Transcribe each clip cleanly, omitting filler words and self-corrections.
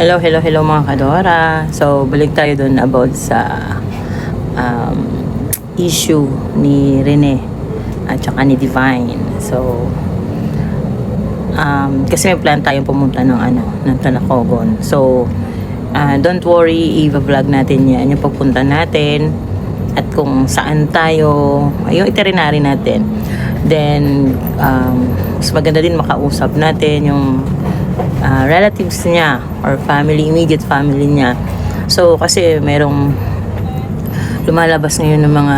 Hello mga kadora. So, balik tayo dun about sa issue ni Rene at saka ni Divine. So, kasi may plan tayong pumunta ng Tanacogon. So, don't worry, i-vlog natin yan, yung pagpunta natin at kung saan tayo, yung itinerary natin. Then, mas maganda din makausap natin yung relatives niya or family, immediate family niya. So, kasi merong lumalabas ngayon ng mga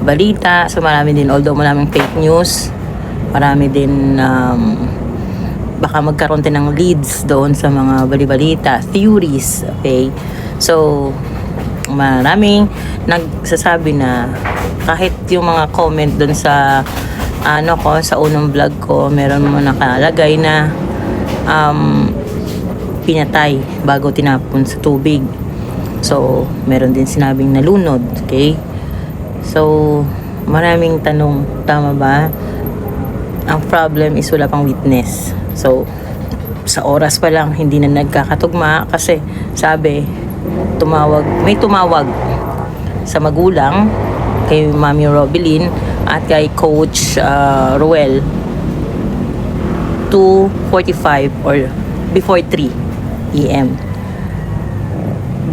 balita. So, marami din, although maraming fake news, marami din baka magkaroon din ng leads doon sa mga balibalita, theories, okay? So, maraming nagsasabi na kahit yung mga comment doon sa sa unang vlog ko, meron mo nakalagay na pinatay bago tinapon sa tubig. So, meron din sinabing nalunod, okay? So, maraming tanong, tama ba? Ang problem is wala pang witness. So, sa oras pa lang hindi na nagkakatugma kasi sabi, may tumawag sa magulang kay Mami Robilyn at kay Coach Ruel 2:45 or before 3 PM.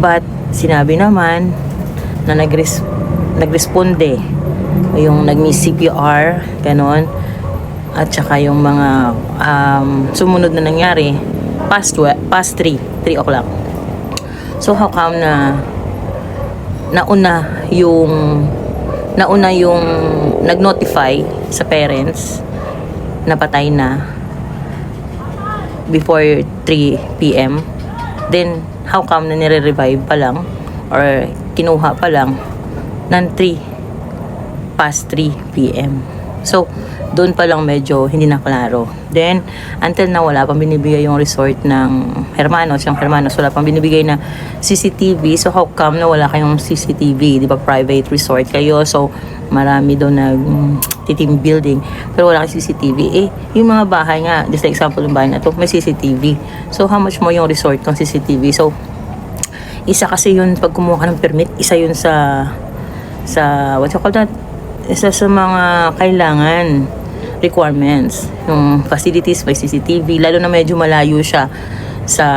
But sinabi naman na nagresponde yung nag-miss CPR, ganon, at saka yung mga sumunod na nangyari past 3 o'clock. So how come na nauna yung nag-notify sa parents na patay na before 3 PM, then how come na nire-revive pa lang or kinuha pa lang ng past 3 PM? So, doon pa lang medyo hindi na klaro. Then, until na wala pang binibigay yung resort ng Hermanos, wala pang binibigay na CCTV. So, how come na wala kayong CCTV? Di ba private resort kayo? So, marami doon team building pero wala kayong CCTV. Yung mga bahay nga, just like example yung bahay na to, may CCTV. So, how much more yung resort ng CCTV? So, isa kasi yun pag kumuha ka ng permit, isa yun sa what you call that? Isa sa mga kailangan requirements. Yung facilities, may CCTV, lalo na medyo malayo siya sa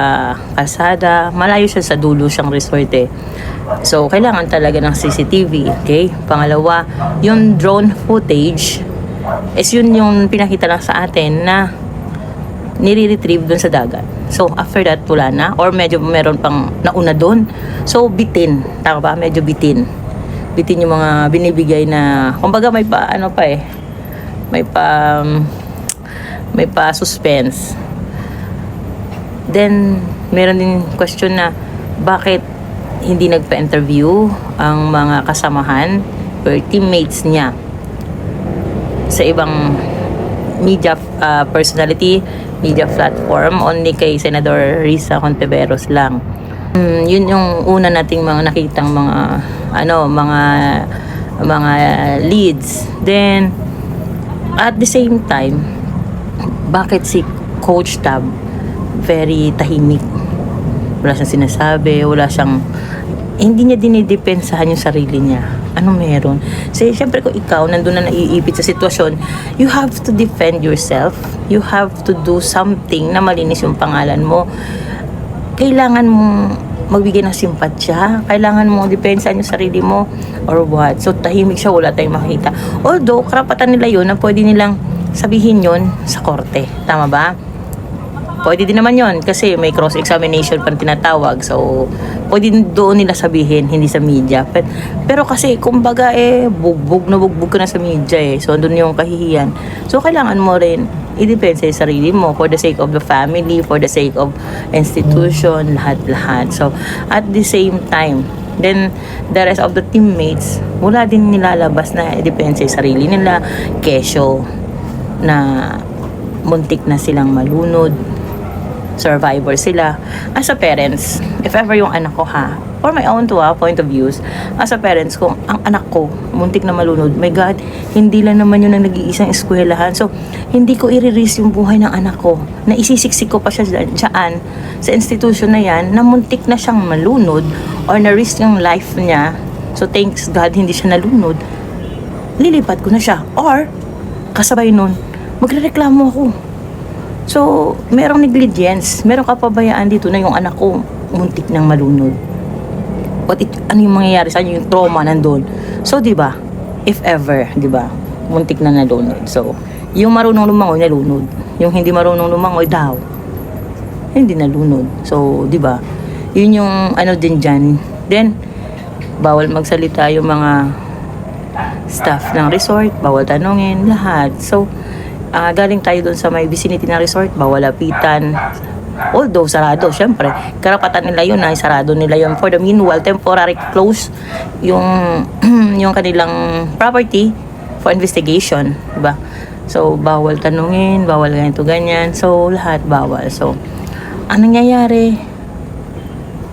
kalsada, malayo siya sa dulo siyang resort So, kailangan talaga ng CCTV, okay? Pangalawa, yung drone footage is yun yung pinakita lang sa atin na nire-retrieve dun sa dagat. So, after that, wala na. Or medyo meron pang nauna dun. So, bitin. Tama ba? Medyo bitin. Bitin yung mga binibigay na, kumbaga may pa suspense. Then, meron din question na bakit hindi nagpa-interview ang mga kasamahan or teammates niya sa ibang media personality, media platform, only kay Senador Risa Hontiveros lang. Yun yung una nating mga nakitang mga leads. Then, at the same time, bakit si Coach Tab very tahimik? Wala siyang sinasabi, hindi niya dinidepensahan yung sarili niya. Ano meron? Kasi syempre kung ikaw nandun na naiipit sa sitwasyon, you have to defend yourself. You have to do something na malinis yung pangalan mo. Kailangan mo magbigay ng simpatsya, kailangan mo depensahan yung sarili mo or what. So tahimik siya, wala tayong makita. Although karapatan nila yun na pwede nilang sabihin yun sa korte. Tama ba? Pwede din naman yun kasi may cross-examination pa tinatawag. So, pwede doon nila sabihin, hindi sa media. Pero kasi, kumbaga bugbog ka na sa media So, doon yung kahihiyan. So, kailangan mo rin i-depensa sa sarili mo for the sake of the family, for the sake of institution, lahat-lahat. So, at the same time, then, the rest of the teammates, wala din nilalabas na i-depensa sa sarili nila. Kesyo na muntik na silang malunod, survivor sila. As a parents, if ever yung anak ko for my own point of views, as a parents, kung ang anak ko muntik na malunod, my God, hindi lang naman yun ang nag-iisang eskwelahan. So, hindi ko i-risk yung buhay ng anak ko, na isisiksik ko pa siya dyan sa institution na yan na muntik na siyang malunod or na-risk yung life niya. So thanks God hindi siya nalunod. Lilipat ko na siya. Or kasabay nun, magrereklamo ako. So, merong negligence, merong kapabayaan dito na yung anak ko muntik nang malunod. Ano yung mangyayari sa inyo, yung trauma nandun. So, di ba? If ever, di ba? Muntik na nalunod. So, yung marunong lumangoy, nalunod. Yung hindi marunong lumangoy daw, hindi nalunod. So, di ba? Yun yung ano din dyan. Then, bawal magsalita yung mga staff ng resort, bawal tanungin, lahat. So, galing tayo doon sa may vicinity ng resort, bawal lapitan. Although sarado, syempre, karapatan nila yun na sarado nila yun. For the meanwhile, temporary close yung yung kanilang property for investigation, diba? So, bawal tanungin, bawal ganito, ganyan. So, lahat bawal. So, ang nangyayari,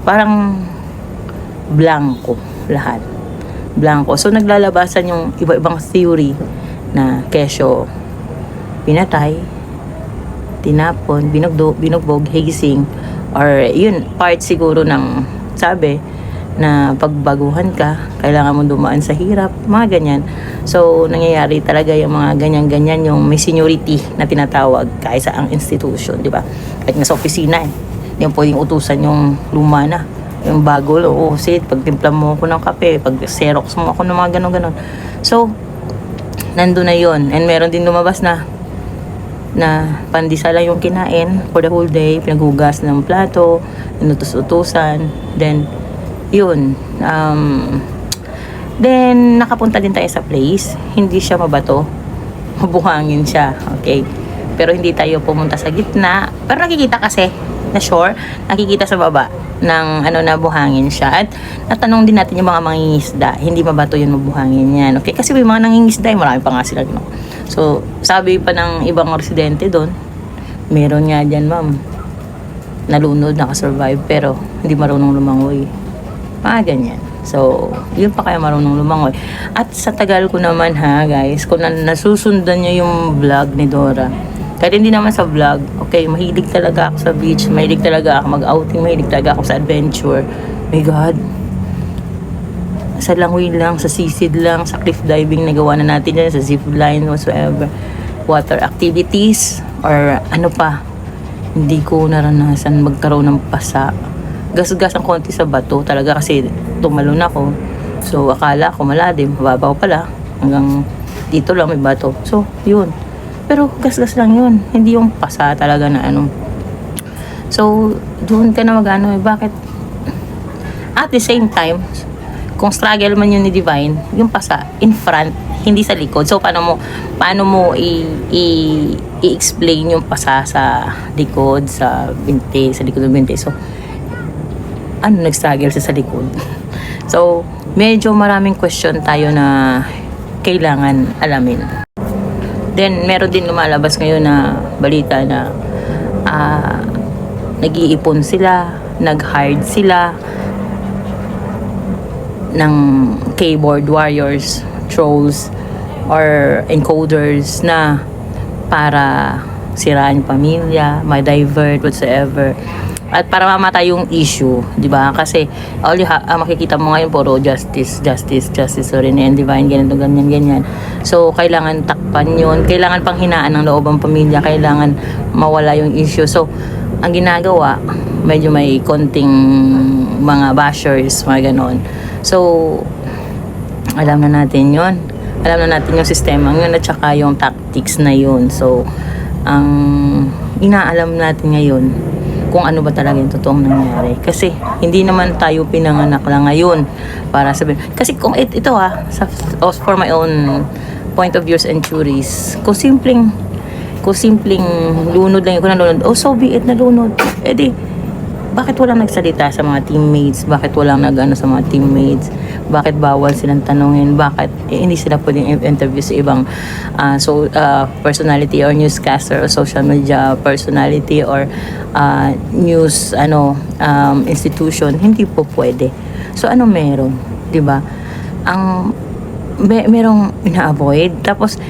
parang blanco lahat. Blanco. So, naglalabasan yung iba-ibang theory na kesyo pinatay, tinapon, binugbog, higising, or yun, part siguro ng sabi na pagbaguhan ka, kailangan mo dumaan sa hirap, mga ganyan. So, nangyayari talaga yung mga ganyan-ganyan, yung may seniority na tinatawag kahit sa ang institution, di ba? Kahit nga sa opisina, hindi mo pwedeng utusan yung luma na, yung bago, pagtimpla mo ako ng kape, pag xerox mo ako ng mga ganon-ganon. So, nandun na yun. And meron din lumabas na pandesal lang yung kinain for the whole day, pinaghugas ng plato, inutos-utusan, then yun, then nakapunta din tayo sa place, hindi siya mabato, mabuhangin siya, okay, pero hindi tayo pumunta sa gitna, pero nakikita kasi na shore, nakikita sa baba ng na buhangin siya. At natanong din natin yung mga mangingisda, hindi mabato yun, mabuhangin yan, okay, kasi may mga nangingisda, marami pa nga sila, no? So, sabi pa ng ibang residente doon, meron nga dyan, ma'am, nalunod, nakasurvive, pero hindi marunong lumangoy. Ganyan. So, yun pa kaya marunong lumangoy. At sa tagal ko naman guys, kung nasusundan nyo yung vlog ni Dora, kahit hindi naman sa vlog, okay, mahilig talaga ako sa beach, mahilig talaga ako mag-outing, mahilig talaga ako sa adventure. My God, sa langoy lang, sa sisid lang, sa cliff diving, nagawa na natin yan, sa zip line, whatsoever, water activities, or ano pa, hindi ko naranasan magkaroon ng pasa. Gas-gas ang konti sa bato, talaga kasi tumalon ako. So, akala ko malalim, mababaw pala, hanggang dito lang may bato. So, yun. Pero gas-gas lang yun, hindi yung pasa talaga na So, doon ka na bakit? At the same time, kung struggle man yun ni Divine, yung pasa in front, hindi sa likod. So paano mo i-explain yung pasa sa likod, sa binti, sa likod ng binti. So nag-struggle sa likod. So medyo maraming question tayo na kailangan alamin. Then meron din lumalabas ngayon na balita na nag-iipon sila, nag-hired sila ng keyboard warriors, trolls, or encoders na para siraan yung pamilya, ma-divert, whatsoever. At para mamatay yung issue, di ba? Kasi makikita mo ngayon puro justice, Serene and Divine, ganyan. So, kailangan takpan yun. Kailangan panghinaan ng loob ang pamilya. Kailangan mawala yung issue. So, ang ginagawa, medyo may konting mga bashers, mga ganon. So, alam na natin yun. Alam na natin yung sistema yun at saka yung tactics na yun. So, ang inaalam natin ngayon kung ano ba talaga yung totoong nangyari. Kasi, hindi naman tayo pinanganak lang ngayon para sabihin. Kasi kung ito for my own point of views and theories, kung simpleng lunod lang yung nalunod, so be it, nalunod. Di, bakit walang nagsalita sa mga teammates? Bakit walang sa mga teammates? Bakit bawal silang tanungin? Bakit hindi sila pwedeng interview sa ibang personality or newscaster or social media personality or news institution? Hindi po pwede. So ano meron? 'Di ba? Ang merong ina-avoid. Tapos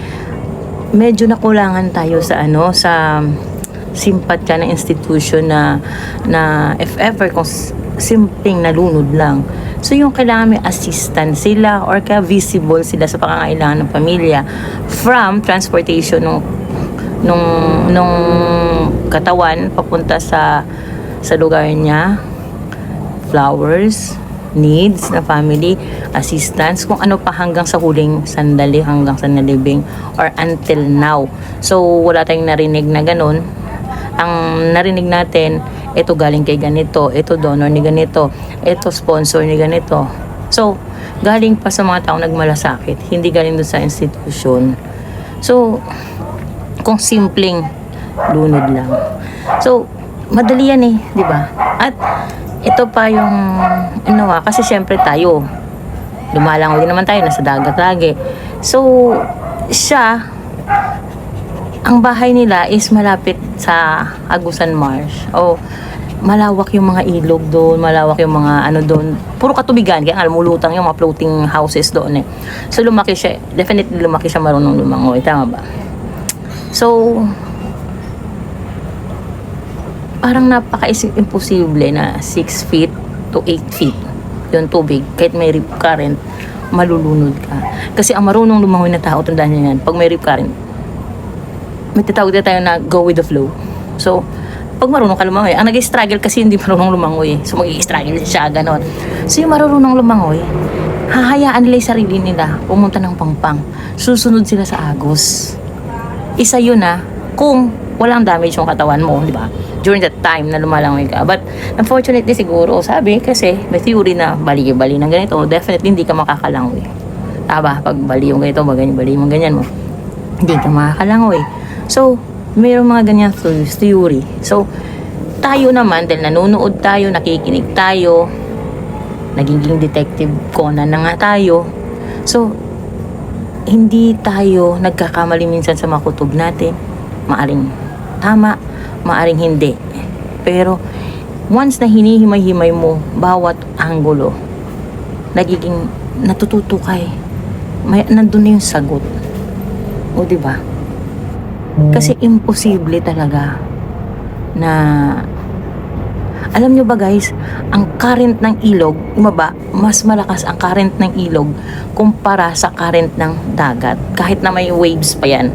medyo nakulangan tayo sa simpatya ng institution na if ever kung simpleng nalunod lang. So yung kailangan may assistance sila or kaya visible sila sa pangangailangan ng pamilya from transportation nung katawan papunta sa lugar niya, flowers, needs na family, assistance, kung ano pa hanggang sa huling sandali, hanggang sa nalibing or until now. So wala tayong narinig na ganun. Ang narinig natin, ito galing kay ganito, ito donor ni ganito, ito sponsor ni ganito. So, galing pa sa mga taong nagmalasakit, hindi galing doon sa institution. So, kung simpleng lunod lang. So, madali yan di ba? At ito pa yung, kasi syempre tayo, lumalangoy din naman tayo, nasa dagat lagi. So, siya, ang bahay nila is malapit sa Agusan Marsh. Malawak yung mga ilog doon, malawak yung mga doon. Puro katubigan, kaya lumulutang yung mga floating houses doon So lumaki siya, definitely lumaki siya marunong lumangoy, tama ba? So, parang napaka-imposible na 6 feet to 8 feet yung tubig, kahit may rip current, malulunod ka. Kasi ang marunong lumangoy na tao, tandaan niyo yan, pag may rip current, may tatawag na tayo na go with the flow. So, pag marunong ka lumangoy, ang nag-struggle kasi hindi marunong lumangoy. So, mag-i-struggle siya, ganon. So, yung marunong lumangoy, hahayaan nila yung sarili nila, pumunta ng pangpang. Susunod sila sa agos. Isa yun kung walang damage yung katawan mo, di ba? During that time na lumalangoy ka. But, unfortunately siguro, sabi, kasi may theory na bali-bali ng ganito, definitely hindi ka makakalangoy. Taba, pag bali yung ganito, bali yung ganyan mo, hindi ka makakalangoy. So, mayroong mga ganyan theory. So, tayo naman, dahil nanonood tayo, nakikinig tayo, nagiging detective Conan na nga tayo. So, hindi tayo nagkakamali minsan sa mga kutob natin. Maaring tama, maaring hindi. Pero, once na hinihimay-himay mo bawat anggulo, nagiging natututo kay, nandun na yung sagot. O, diba? Kasi imposible talaga na, alam nyo ba guys, ang current ng ilog, mas malakas ang current ng ilog kumpara sa current ng dagat. Kahit na may waves pa yan.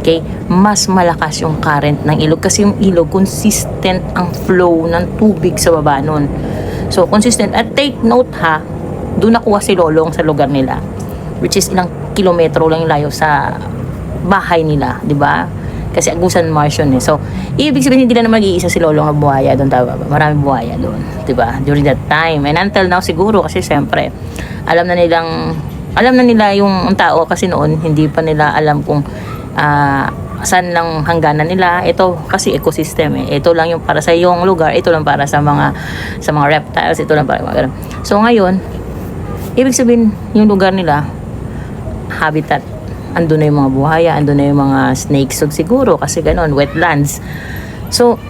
Okay? Mas malakas yung current ng ilog kasi yung ilog, consistent ang flow ng tubig sa baba nun. So, consistent. At take note doon nakuha si Lolong sa lugar nila. Which is ilang kilometro lang yung layo sa bahay nila, di ba? Kasi Agusan Marsh yun So, ibig sabihin hindi na mag-iisa si Lolong na buhaya doon, tama ba? Maraming buhaya doon, di ba? During that time. And until now siguro kasi siyempre, alam na nila yung tao kasi noon hindi pa nila alam kung saan lang hangganan nila. Ito kasi ecosystem Ito lang yung para sa iyong lugar, ito lang para sa mga reptiles, ito lang para mga ganun. So ngayon, ibig sabihin yung lugar nila, habitat, andun na yung mga buhaya, andun na yung mga snakes siguro kasi ganon, wetlands. So,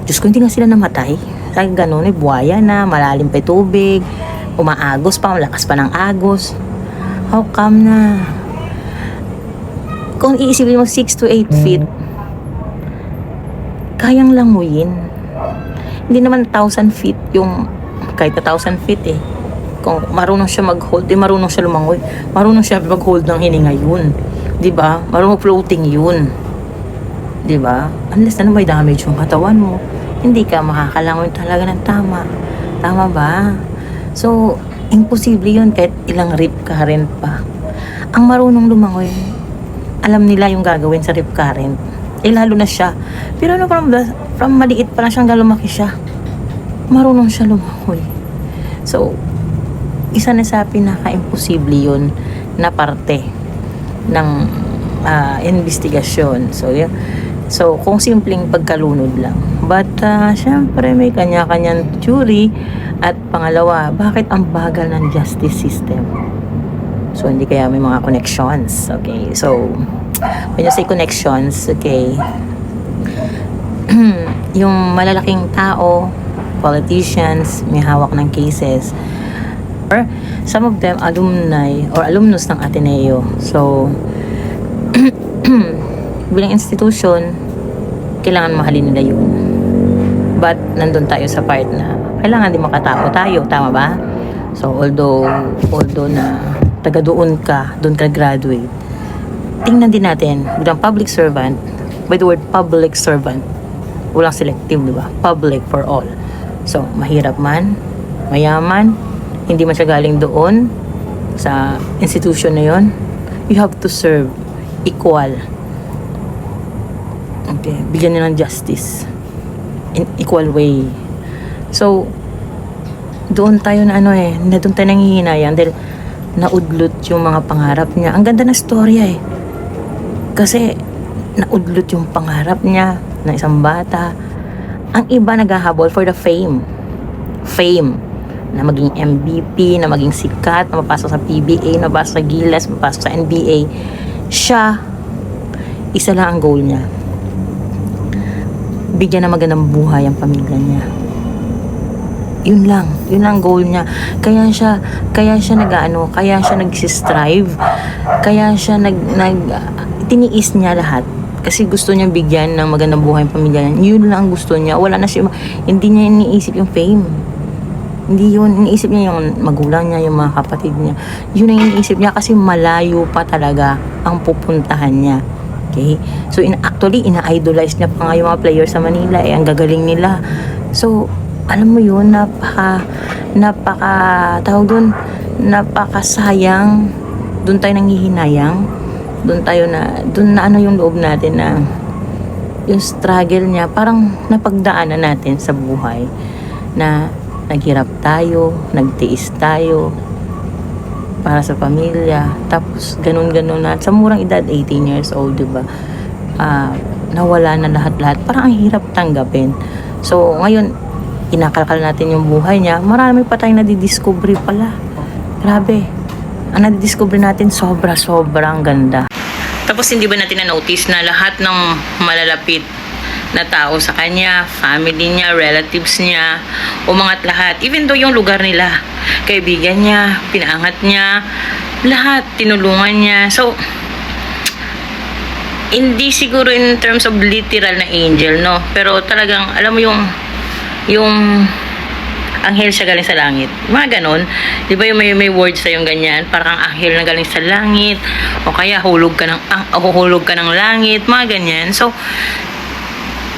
Diyos ko, hindi nga sila namatay. Sabi ganon, buhaya na, malalim pa yung tubig, umaagos pa, malakas pa ng agos. How come na? Kung iisipin mo 6 to 8 feet, kayang languyin. Hindi naman 1,000 feet yung, kahit 1,000 feet kung marunong siya mag-hold, marunong siya lumangoy, marunong siya mag-hold ng hininga yun. Diba? Marunong floating yun. Diba? Unless na may damage yung katawan mo, hindi ka makakalangoy talaga ng tama. Tama ba? So, imposible yun kahit ilang rip current pa. Ang marunong lumangoy, alam nila yung gagawin sa rip current. Lalo na siya. Pero from maliit pa lang siyang lumaki siya. Marunong siya lumangoy. So, isa na sa pinaka-imposible yun na parte ng investigasyon. So, kung simpleng pagkalunod lang. But, syempre may kanya-kanyang theory. At pangalawa, bakit ang bagal ng justice system? So, hindi kaya may mga connections. Okay, so, when you say connections, okay, yung malalaking tao, politicians, may hawak ng cases, or some of them alumni or alumnus ng Ateneo. So, bilang institution, kailangan mahalin nila yun. But nandun tayo sa part na kailangan din makatao tayo, tama ba? So although na taga doon ka graduate, tingnan din natin bilang public servant. By the word public servant, walang selective, di ba? Public for all. So mahirap man, mayaman, hindi man siya galing doon sa institution na yon, you have to serve equal. Okay, bigyan niyo ng justice in equal way. So doon tayo na doon tayo nanghihinayang dahil naudlot yung mga pangarap niya. Ang ganda ng storya kasi naudlot yung pangarap niya na isang bata. Ang iba naghahabol for the fame na maging MVP, na maging sikat, na mapasok sa PBA, na mapasok sa Gilas, mapasok sa NBA. Siya, isa lang ang goal niya, bigyan ng magandang buhay ang pamilya niya. Yun lang ang goal niya. Kaya siya nag-strive, kaya siya tiniis niya lahat kasi gusto niya bigyan ng magandang buhay ang pamilya niya. Yun lang ang gusto niya. Wala na siya, hindi niya iniisip yung fame. Hindi yun, iniisip niya yung magulang niya, yung mga kapatid niya. Yun ang iniisip niya kasi malayo pa talaga ang pupuntahan niya. Okay? So actually ina-idolize niya pa nga yung mga players sa Manila, ang gagaling nila. So alam mo yun, napakasayang. Doon tayo nanghihinayang, doon na yung loob natin na yung struggle niya, parang napagdaanan natin sa buhay na naghirap tayo, nagtiis tayo para sa pamilya, tapos ganun na sa murang edad, 18 years old, diba? Nawala na lahat, parang ang hirap tanggapin. So ngayon kinakalkal natin yung buhay niya, marami pa tayong nadidiscovery pala. Grabe. Ang nadidiscovery natin, sobrang ganda. Tapos hindi ba natin na-notice na lahat ng malalapit na tao sa kanya, family niya, relatives niya, umangat lahat. Even though yung lugar nila, kaibigan niya, pinaangat niya, lahat, tinulungan niya. So, hindi siguro in terms of literal na angel, no? Pero talagang, alam mo yung anghel siya galing sa langit. Mga ganon. Di ba yung may words sa yung ganyan? Parang anghel na galing sa langit. O kaya hulog ka ng langit. Mga ganyan. So,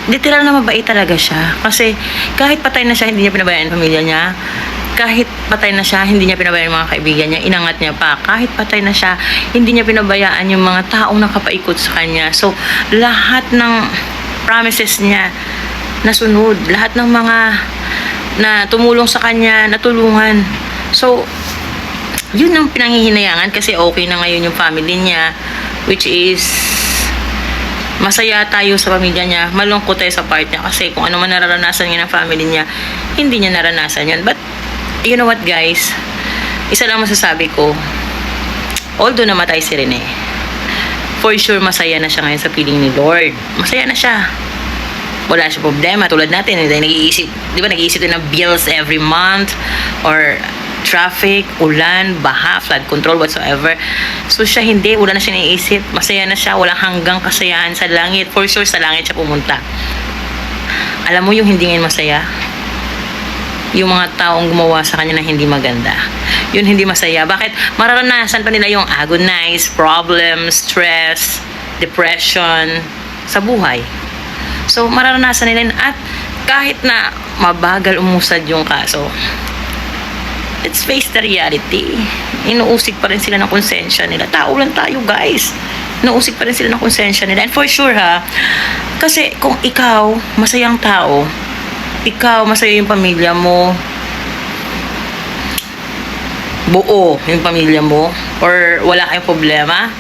literal na mabait talaga siya. Kasi kahit patay na siya, hindi niya pinabayaan ang pamilya niya. Kahit patay na siya, hindi niya pinabayaan yung mga kaibigan niya. Inangat niya pa. Kahit patay na siya, hindi niya pinabayaan yung mga taong nakapaikot sa kanya. So, lahat ng promises niya nasunod, lahat ng mga na tumulong sa kanya, natulungan. So, yun ang pinanghihinayangan kasi okay na ngayon yung family niya, which is masaya tayo sa pamilya niya, malungkot tayo sa part niya kasi kung ano man nararanasan niya ng family niya, hindi niya naranasan yan. But, you know what guys, isa lang masasabi ko, although namatay si Rene, for sure masaya na siya ngayon sa piling ni Lord. Masaya na siya. Wala siya problema. Tulad natin, nag-iisip din ng bills every month or traffic, ulan, baha, flood control, whatsoever. So siya hindi, wala na siya naiisip. Masaya na siya, walang hanggang kasayahan sa langit. For sure, sa langit siya pumunta. Alam mo yung hindi ngayon masaya? Yung mga taong gumawa sa kanya na hindi maganda. Yun hindi masaya. Bakit? Mararanasan pa nila yung agonize, problems, stress, depression sa buhay. So, mararanasan nila at kahit na mabagal umusad yung kaso, let's face the reality. Inuusig pa rin sila ng konsensya nila. Tao lang tayo, guys. Inuusig pa rin sila ng konsensya nila. And for sure, kasi kung ikaw, masayang tao, ikaw, masaya yung pamilya mo, buo yung pamilya mo, or wala kayong problema,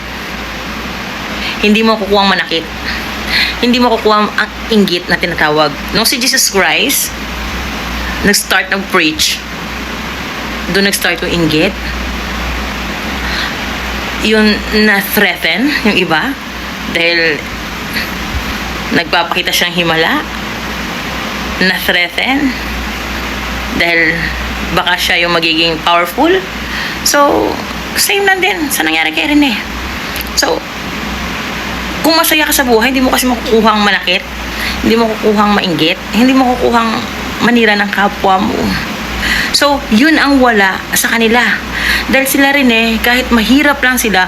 hindi mo kukuha ang manakit. Hindi mo kukuha ang inggit na tinatawag. Nung si Jesus Christ nag-start ng preach, doon nag-start yung inggit, yung na-threaten yung iba dahil nagpapakita siyang himala, na-threaten dahil baka siya yung magiging powerful. So same lang din sa nangyari kay Rene. So kung masaya ka sa buhay, hindi mo kasi makukuha ang manakit. hindi mo kukuhang mainggit, hindi mo kukuhang manira ng kapwa mo. So, yun ang wala sa kanila. Dahil sila rin kahit mahirap lang sila,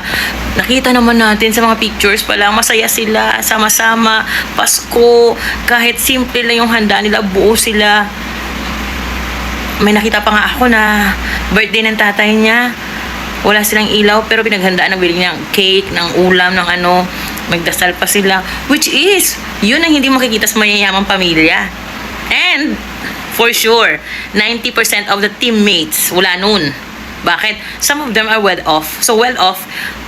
nakita naman natin sa mga pictures pa lang, masaya sila, sama-sama, Pasko, kahit simple lang yung handa nila, buo sila. May nakita pa nga ako na birthday ng tatay niya, wala silang ilaw, pero pinaghandaan ng biling ng cake, ng ulam, ng magdasal pa sila. Which is, yun ang hindi makikita sa mayayamang pamilya. And, for sure, 90% of the teammates, wala nun. Bakit? Some of them are well-off. So, well-off,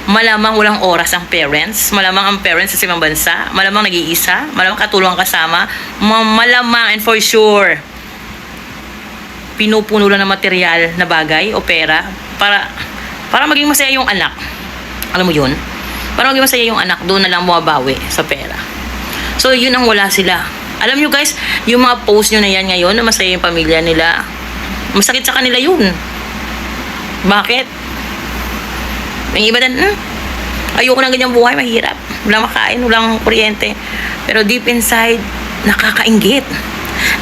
malamang walang oras ang parents, malamang ang parents sa ibang bansa, malamang nag-iisa, malamang katulong kasama, malamang and for sure, pinupuno lang ng material na bagay o pera para maging masaya yung anak. Alam mo yun? Para maging masaya yung anak, doon na lang bumabawi sa pera. So, yun ang wala sila. Alam nyo guys, yung mga post nyo na yan ngayon, na masaya yung pamilya nila, masakit sa kanila yun. Bakit? May iba din, ayoko ng ganyang buhay, mahirap. Walang makain, walang kuryente. Pero deep inside, nakakainggit.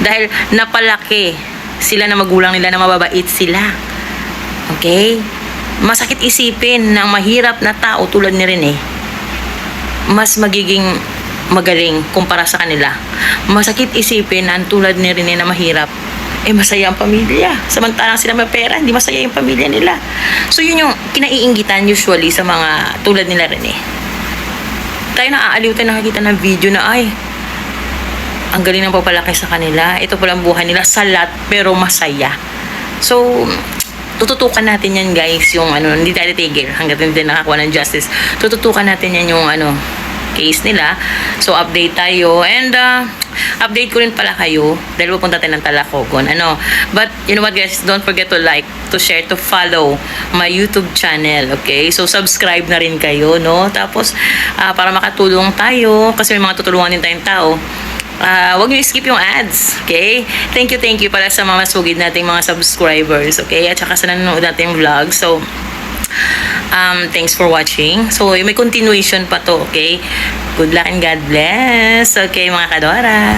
Dahil napalaki sila na magulang nila na mababait sila. Okay? Masakit isipin ng mahirap na tao tulad ni Rene, mas magiging magaling kumpara sa kanila. Masakit isipin na tulad ni Rene na mahirap, masaya ang pamilya. Samantalang sila may pera, hindi masaya yung pamilya nila. So, yun yung kinaiinggitan usually sa mga tulad nila Rene. Tayo naaaliw tayo nakakita ng video na, ang galing ng papalaki sa kanila. Ito palang buhay nila, salat pero masaya. So, tututukan natin yan guys, yung hindi tayo titigil hanggat hindi nakakuha ng justice. Tututukan natin yan yung case nila. So, update tayo. And, update ko rin pala kayo dahil pupunta tayo ng Talacogon. But, you know what guys, don't forget to like, to share, to follow my YouTube channel. Okay? So, subscribe na rin kayo, no? Tapos, para makatulong tayo, kasi may mga tutulungan din tayong tao, wag niyo skip yung ads. Okay? Thank you pala sa mga masugid nating mga subscribers. Okay? At saka sa nanonood nating vlog. So, thanks for watching. So, may continuation pa to. Okay? Good luck and God bless. Okay, mga kadora.